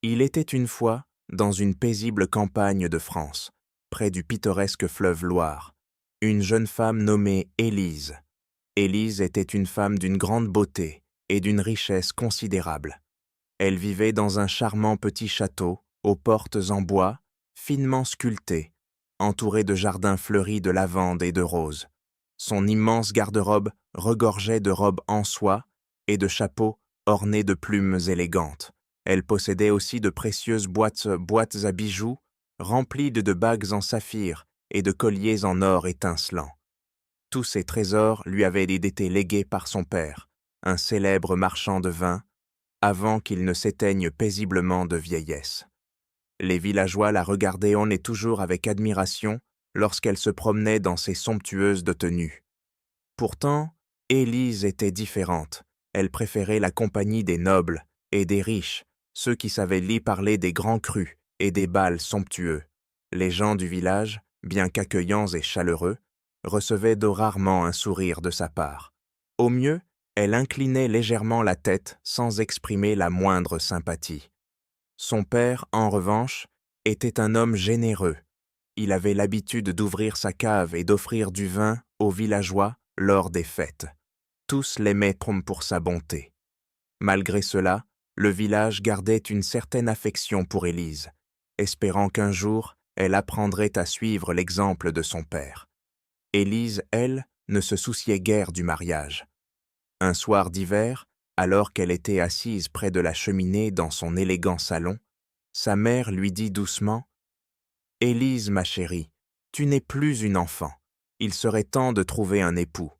Il était une fois, dans une paisible campagne de France, près du pittoresque fleuve Loire, une jeune femme nommée Élise. Élise était une femme d'une grande beauté et d'une richesse considérable. Elle vivait dans un charmant petit château, aux portes en bois, finement sculptées, entouré de jardins fleuris de lavande et de roses. Son immense garde-robe regorgeait de robes en soie et de chapeaux ornés de plumes élégantes. Elle possédait aussi de précieuses boîtes à bijoux, remplies de bagues en saphir et de colliers en or étincelant. Tous ces trésors lui avaient été légués par son père, un célèbre marchand de vin, avant qu'il ne s'éteigne paisiblement de vieillesse. Les villageois la regardaient on et toujours avec admiration lorsqu'elle se promenait dans ses somptueuses de tenues. Pourtant, Élise était différente. Elle préférait la compagnie des nobles et des riches, ceux qui savaient lui parler des grands crus et des bals somptueux. Les gens du village, bien qu'accueillants et chaleureux, recevaient rarement un sourire de sa part. Au mieux, elle inclinait légèrement la tête sans exprimer la moindre sympathie. Son père, en revanche, était un homme généreux. Il avait l'habitude d'ouvrir sa cave et d'offrir du vin aux villageois lors des fêtes. Tous l'aimaient pour sa bonté. Malgré cela, le village gardait une certaine affection pour Élise, espérant qu'un jour, elle apprendrait à suivre l'exemple de son père. Élise, elle, ne se souciait guère du mariage. Un soir d'hiver, alors qu'elle était assise près de la cheminée dans son élégant salon, sa mère lui dit doucement « Élise, ma chérie, tu n'es plus une enfant. Il serait temps de trouver un époux. »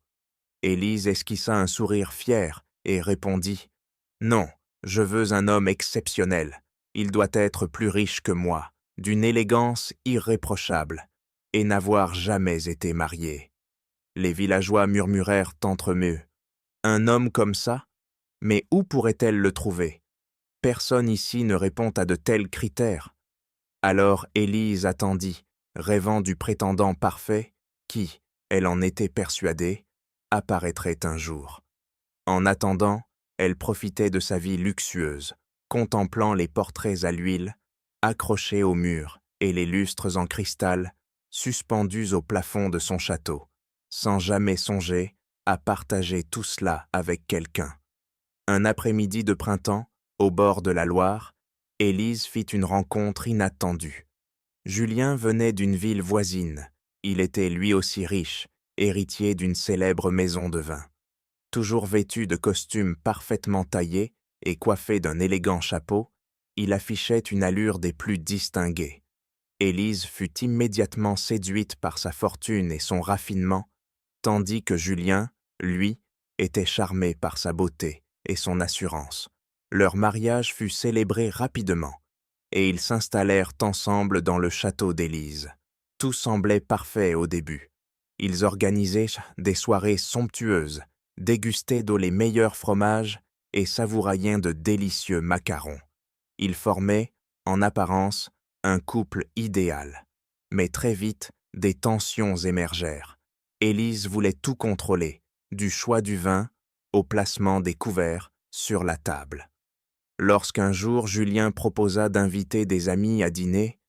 Élise esquissa un sourire fier et répondit « Non, je veux un homme exceptionnel. Il doit être plus riche que moi, d'une élégance irréprochable, et n'avoir jamais été marié. » Les villageois murmurèrent entre eux. « Un homme comme ça? Mais où pourrait-elle le trouver? Personne ici ne répond à de tels critères. » Alors Élise attendit, rêvant du prétendant parfait qui, elle en était persuadée, apparaîtrait un jour. En attendant, elle profitait de sa vie luxueuse, contemplant les portraits à l'huile, accrochés au mur, et les lustres en cristal, suspendus au plafond de son château, sans jamais songer à partager tout cela avec quelqu'un. Un après-midi de printemps, au bord de la Loire, Élise fit une rencontre inattendue. Julien venait d'une ville voisine. Il était lui aussi riche, héritier d'une célèbre maison de vin. Toujours vêtu de costumes parfaitement taillés et coiffé d'un élégant chapeau, il affichait une allure des plus distinguées. Élise fut immédiatement séduite par sa fortune et son raffinement, tandis que Julien, lui, était charmé par sa beauté et son assurance. Leur mariage fut célébré rapidement, et ils s'installèrent ensemble dans le château d'Élise. Tout semblait parfait au début. Ils organisaient des soirées somptueuses, dégustaient les meilleurs fromages et savouraient de délicieux macarons. Ils formaient, en apparence, un couple idéal. Mais très vite, des tensions émergèrent. Élise voulait tout contrôler, du choix du vin au placement des couverts sur la table. Lorsqu'un jour Julien proposa d'inviter des amis à dîner,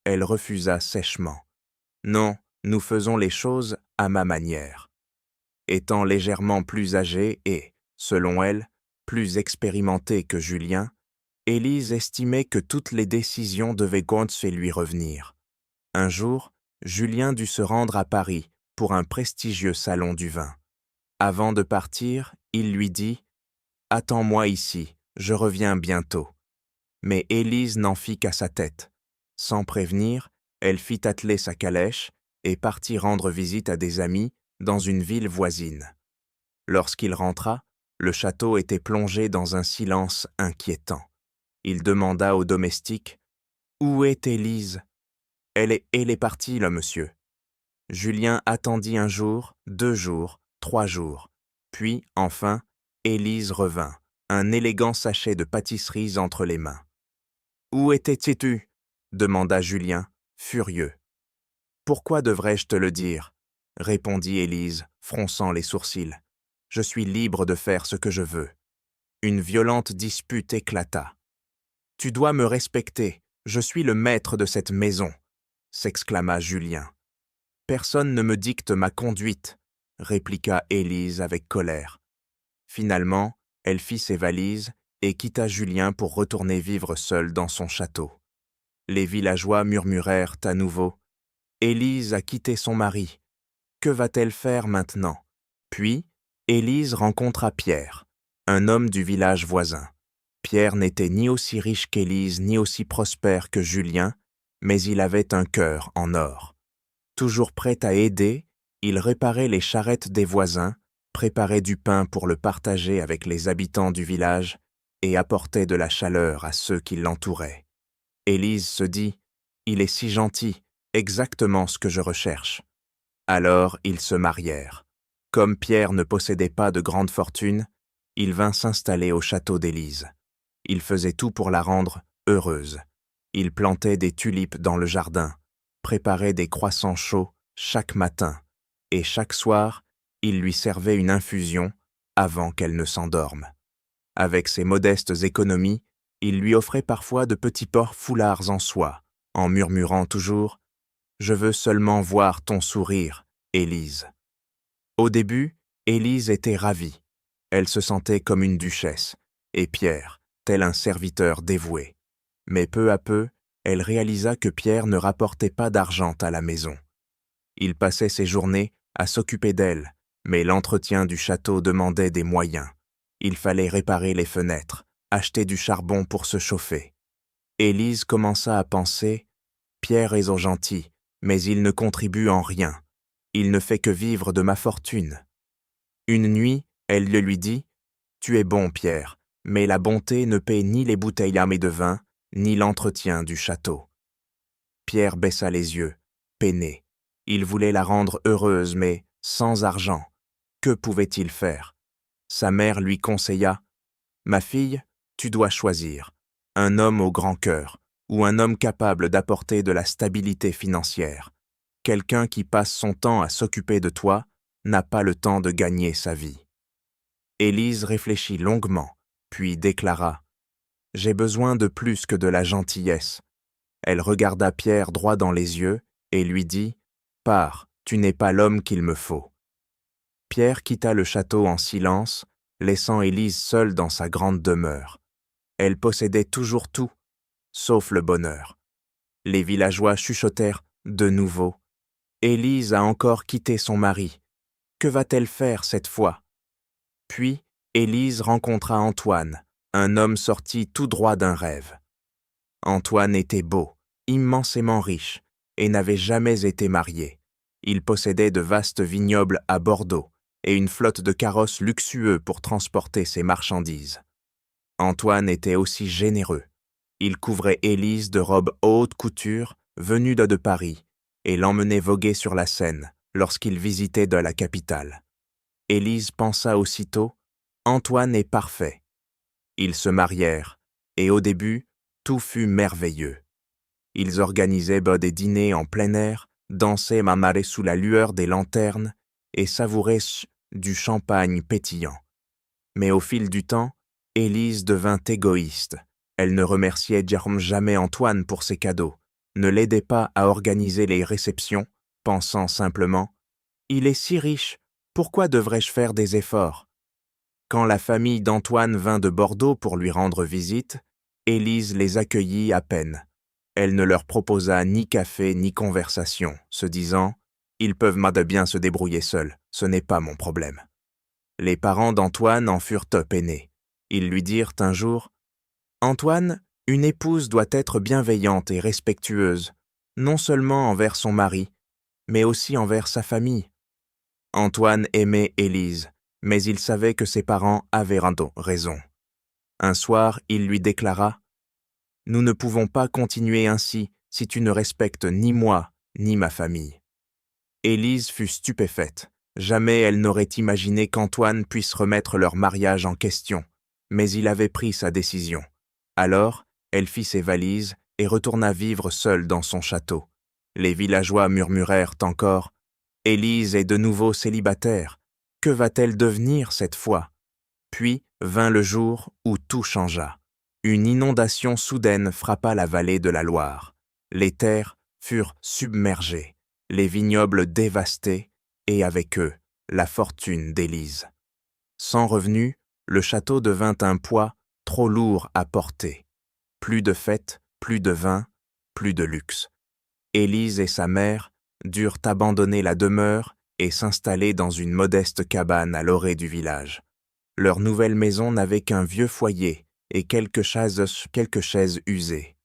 elle refusa sèchement. « Non, nous faisons les choses à ma manière. » Étant légèrement plus âgée et, selon elle, plus expérimentée que Julien, Élise estimait que toutes les décisions devaient lui revenir. Un jour, Julien dut se rendre à Paris pour un prestigieux salon du vin. Avant de partir, il lui dit « Attends-moi ici, je reviens bientôt. » Mais Élise n'en fit qu'à sa tête. Sans prévenir, elle fit atteler sa calèche et partit rendre visite à des amis dans une ville voisine. Lorsqu'il rentra, le château était plongé dans un silence inquiétant. Il demanda au domestique « Où est Élise ?»« Elle est partie, là, monsieur. » Julien attendit un jour, 2 jours, 3 jours. Puis, enfin, Élise revint, un élégant sachet de pâtisseries entre les mains. « Où étais-tu » demanda Julien, furieux. « Pourquoi devrais-je te le dire ?» répondit Élise, fronçant les sourcils. « Je suis libre de faire ce que je veux. » Une violente dispute éclata. « Tu dois me respecter, je suis le maître de cette maison, s'exclama Julien. Personne ne me dicte ma conduite, répliqua Élise avec colère. Finalement, elle fit ses valises et quitta Julien pour retourner vivre seule dans son château. Les villageois murmurèrent à nouveau « Élise a quitté son mari. Que va-t-elle faire maintenant ?» Puis, Élise rencontra Pierre, un homme du village voisin. Pierre n'était ni aussi riche qu'Élise ni aussi prospère que Julien, mais il avait un cœur en or. Toujours prêt à aider, il réparait les charrettes des voisins, préparait du pain pour le partager avec les habitants du village et apportait de la chaleur à ceux qui l'entouraient. Élise se dit « Il est si gentil, exactement ce que je recherche ». Alors ils se marièrent. Comme Pierre ne possédait pas de grande fortune, il vint s'installer au château d'Élise. Il faisait tout pour la rendre heureuse. Il plantait des tulipes dans le jardin, préparait des croissants chauds chaque matin, et chaque soir, il lui servait une infusion avant qu'elle ne s'endorme. Avec ses modestes économies, il lui offrait parfois de petits foulards en soie, en murmurant toujours « Je veux seulement voir ton sourire, Élise ». Au début, Élise était ravie. Elle se sentait comme une duchesse, et Pierre, tel un serviteur dévoué. Mais peu à peu, elle réalisa que Pierre ne rapportait pas d'argent à la maison. Il passait ses journées à s'occuper d'elle, mais l'entretien du château demandait des moyens. Il fallait réparer les fenêtres, acheter du charbon pour se chauffer. Élise commença à penser « Pierre est gentil, mais il ne contribue en rien. Il ne fait que vivre de ma fortune. » Une nuit, elle le lui dit « Tu es bon, Pierre, mais la bonté ne paie ni les bouteilles armées de vin, ni l'entretien du château. » Pierre baissa les yeux, peiné. Il voulait la rendre heureuse, mais sans argent. Que pouvait-il faire? Sa mère lui conseilla « Ma fille, tu dois choisir, un homme au grand cœur ou un homme capable d'apporter de la stabilité financière. Quelqu'un qui passe son temps à s'occuper de toi n'a pas le temps de gagner sa vie. » Élise réfléchit longuement, puis déclara « J'ai besoin de plus que de la gentillesse. » Elle regarda Pierre droit dans les yeux et lui dit « Pars, tu n'es pas l'homme qu'il me faut. » Pierre quitta le château en silence, laissant Élise seule dans sa grande demeure. Elle possédait toujours tout, sauf le bonheur. Les villageois chuchotèrent de nouveau. Élise a encore quitté son mari. Que va-t-elle faire cette fois? Puis, Élise rencontra Antoine, un homme sorti tout droit d'un rêve. Antoine était beau, immensément riche, et n'avait jamais été marié. Il possédait de vastes vignobles à Bordeaux et une flotte de carrosses luxueux pour transporter ses marchandises. Antoine était aussi généreux. Il couvrait Élise de robes haute couture venues de Paris et l'emmenait voguer sur la Seine lorsqu'il visitait de la capitale. Élise pensa aussitôt « Antoine est parfait ». Ils se marièrent et au début, tout fut merveilleux. Ils organisaient des dîners en plein air, dansaient mamarés sous la lueur des lanternes et savouraient du champagne pétillant. Mais au fil du temps, Élise devint égoïste. Elle ne remerciait jamais Antoine pour ses cadeaux, ne l'aidait pas à organiser les réceptions, pensant simplement « Il est si riche, pourquoi devrais-je faire des efforts ?» Quand la famille d'Antoine vint de Bordeaux pour lui rendre visite, Élise les accueillit à peine. Elle ne leur proposa ni café ni conversation, se disant « Ils peuvent bien se débrouiller seuls, ce n'est pas mon problème. » Les parents d'Antoine en furent peinés. Ils lui dirent un jour « Antoine, une épouse doit être bienveillante et respectueuse, non seulement envers son mari, mais aussi envers sa famille. » Antoine aimait Élise, mais il savait que ses parents avaient raison. Un soir, il lui déclara « Nous ne pouvons pas continuer ainsi si tu ne respectes ni moi, ni ma famille. » Élise fut stupéfaite. Jamais elle n'aurait imaginé qu'Antoine puisse remettre leur mariage en question, mais il avait pris sa décision. Alors, elle fit ses valises et retourna vivre seule dans son château. Les villageois murmurèrent encore « Élise est de nouveau célibataire. Que va-t-elle devenir cette fois ?» Puis vint le jour où tout changea. Une inondation soudaine frappa la vallée de la Loire. Les terres furent submergées, les vignobles dévastés, et avec eux, la fortune d'Élise. Sans revenu, le château devint un poids trop lourd à porter. Plus de fêtes, plus de vin, plus de luxe. Élise et sa mère durent abandonner la demeure et s'installer dans une modeste cabane à l'orée du village. Leur nouvelle maison n'avait qu'un vieux foyer et quelques chaises usées.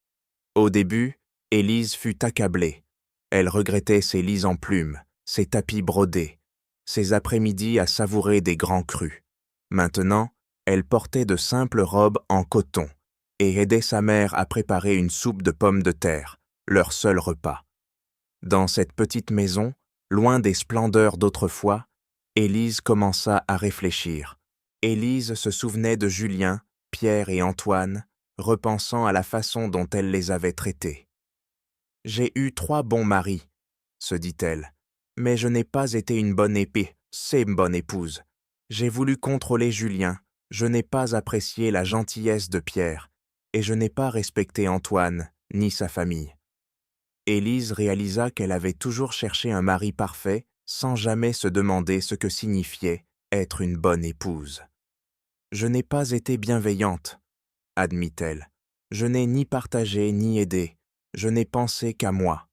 Au début, Élise fut accablée. Elle regrettait ses lits en plumes, ses tapis brodés, ses après-midi à savourer des grands crus. Maintenant, elle portait de simples robes en coton et aidait sa mère à préparer une soupe de pommes de terre, leur seul repas. Dans cette petite maison, loin des splendeurs d'autrefois, Élise commença à réfléchir. Élise se souvenait de Julien, Pierre et Antoine, repensant à la façon dont elle les avait traités. « J'ai eu 3 bons maris, se dit-elle, mais je n'ai pas été une bonne épouse. J'ai voulu contrôler Julien, je n'ai pas apprécié la gentillesse de Pierre, et je n'ai pas respecté Antoine, ni sa famille. » Élise réalisa qu'elle avait toujours cherché un mari parfait sans jamais se demander ce que signifiait être une bonne épouse. « Je n'ai pas été bienveillante, » admit-elle. « Je n'ai ni partagé ni aidé, je n'ai pensé qu'à moi. »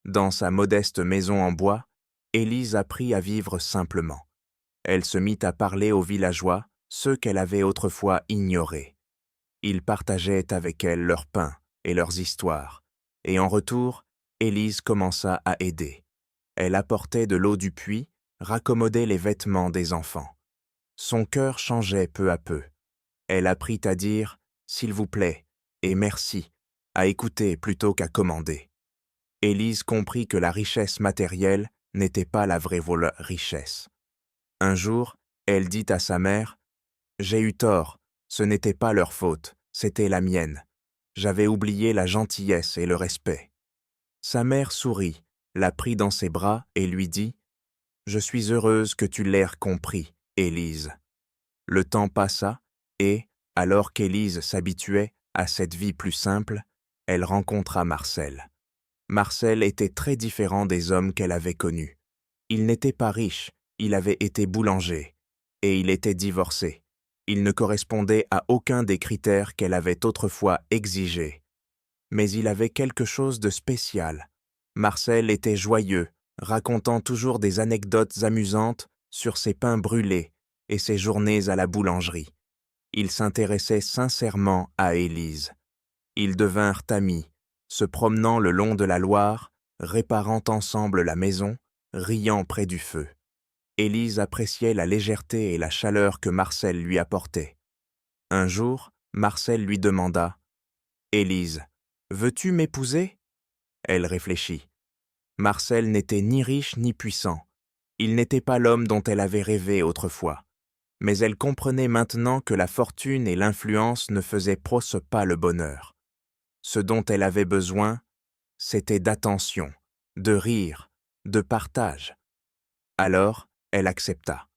Dans sa modeste maison en bois, Élise apprit à vivre simplement. Elle se mit à parler aux villageois, ceux qu'elle avait autrefois ignorés. Ils partageaient avec elle leur pain et leurs histoires, et en retour, Élise commença à aider. Elle apportait de l'eau du puits, raccommodait les vêtements des enfants. Son cœur changeait peu à peu. Elle apprit à dire « s'il vous plaît » et « merci », à écouter plutôt qu'à commander. Élise comprit que la richesse matérielle n'était pas la vraie richesse. Un jour, elle dit à sa mère « J'ai eu tort, ce n'était pas leur faute, c'était la mienne. J'avais oublié la gentillesse et le respect. » Sa mère sourit, la prit dans ses bras et lui dit « Je suis heureuse que tu l'aies compris, Élise. » Le temps passa et, alors qu'Élise s'habituait à cette vie plus simple, elle rencontra Marcel. Marcel était très différent des hommes qu'elle avait connus. Il n'était pas riche, il avait été boulanger, et il était divorcé. Il ne correspondait à aucun des critères qu'elle avait autrefois exigés. Mais il avait quelque chose de spécial. Marcel était joyeux, racontant toujours des anecdotes amusantes sur ses pains brûlés et ses journées à la boulangerie. Il s'intéressait sincèrement à Élise. Ils devinrent amis, se promenant le long de la Loire, réparant ensemble la maison, riant près du feu. Élise appréciait la légèreté et la chaleur que Marcel lui apportait. Un jour, Marcel lui demanda « Élise, veux-tu m'épouser ?» Elle réfléchit. Marcel n'était ni riche ni puissant. Il n'était pas l'homme dont elle avait rêvé autrefois. Mais elle comprenait maintenant que la fortune et l'influence ne faisaient pas le bonheur. Ce dont elle avait besoin, c'était d'attention, de rire, de partage. Alors, elle accepta.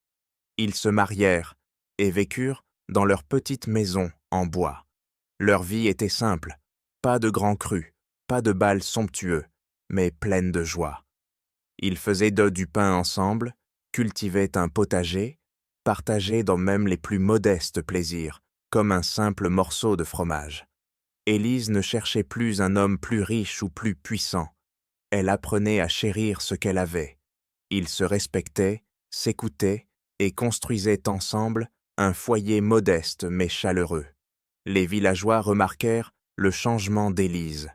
Ils se marièrent et vécurent dans leur petite maison en bois. Leur vie était simple, pas de grands crus, pas de bals somptueux, mais pleine de joie. Ils faisaient du pain ensemble, cultivaient un potager, partageaient dans même les plus modestes plaisirs, comme un simple morceau de fromage. Élise ne cherchait plus un homme plus riche ou plus puissant. Elle apprenait à chérir ce qu'elle avait. Ils se respectaient, s'écoutaient et construisaient ensemble un foyer modeste mais chaleureux. Les villageois remarquèrent le changement d'Élise.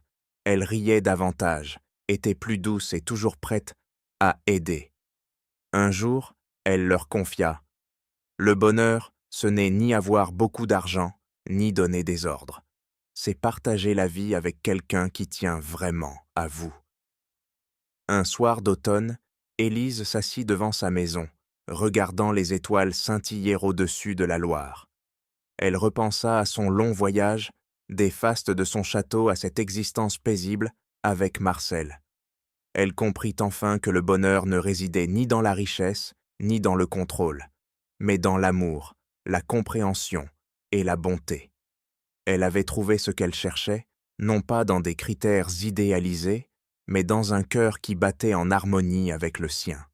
Elle riait davantage, était plus douce et toujours prête à aider. Un jour, elle leur confia « Le bonheur, ce n'est ni avoir beaucoup d'argent, ni donner des ordres. C'est partager la vie avec quelqu'un qui tient vraiment à vous. » Un soir d'automne, Élise s'assit devant sa maison, regardant les étoiles scintiller au-dessus de la Loire. Elle repensa à son long voyage, des fastes de son château à cette existence paisible avec Marcel. Elle comprit enfin que le bonheur ne résidait ni dans la richesse, ni dans le contrôle, mais dans l'amour, la compréhension et la bonté. Elle avait trouvé ce qu'elle cherchait, non pas dans des critères idéalisés, mais dans un cœur qui battait en harmonie avec le sien.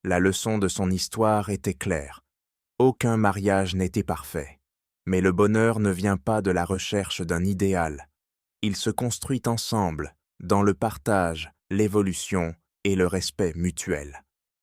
La leçon de son histoire était claire. Aucun mariage n'était parfait. Mais le bonheur ne vient pas de la recherche d'un idéal. Il se construit ensemble, dans le partage, l'évolution et le respect mutuel.